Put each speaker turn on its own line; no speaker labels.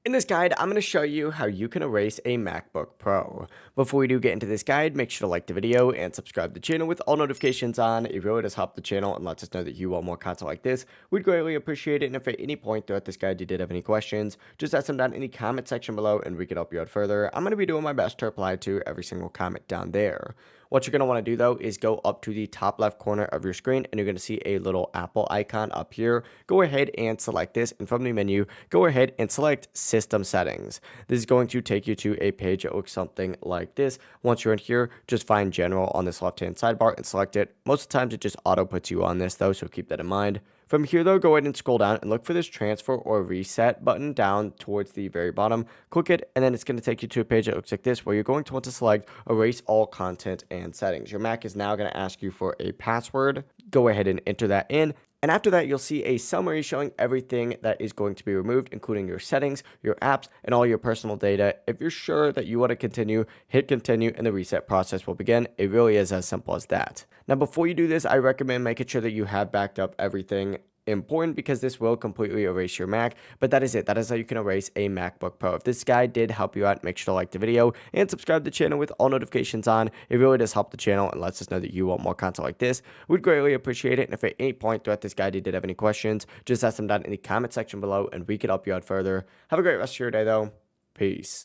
In this guide, I'm going to show you how you can erase a MacBook Pro. Before we do get into this guide, make sure to like the video and subscribe to the channel with all notifications on. It really does help the channel and lets us know that you want more content like this. We'd greatly appreciate it, and if at any point throughout this guide you did have any questions, just ask them down in the comment section below and we can help you out further. I'm going to be doing my best to reply to every single comment down there. What you're going to want to do though is go up to the top left corner of your screen and you're going to see a little Apple icon up here. Go ahead and select this, and from the menu, go ahead and select System Settings. This is going to take you to a page that looks something like this. Once you're in here, just find General on this left hand sidebar and select it. Most of the times it just auto puts you on this though, so keep that in mind. From here though, go ahead and scroll down and look for this transfer or reset button down towards the very bottom. Click it, and then it's going to take you to a page that looks like this, where you're going to want to select erase all content and settings. Your Mac is now going to ask you for a password. Go ahead and enter that in. And after that, you'll see a summary showing everything that is going to be removed, including your settings, your apps, and all your personal data. If you're sure that you want to continue, hit continue and the reset process will begin. It really is as simple as that. Now, before you do this, I recommend making sure that you have backed up everything important, because this will completely erase your Mac. But that is it. That is how you can erase a MacBook Pro. If this guide did help you out, make sure to like the video and subscribe to the channel with all notifications on. It really does help the channel and lets us know that you want more content like this. We'd greatly appreciate it. And if at any point throughout this guide you did have any questions, just ask them down in the comment section below and we can help you out further. Have a great rest of your day though. Peace.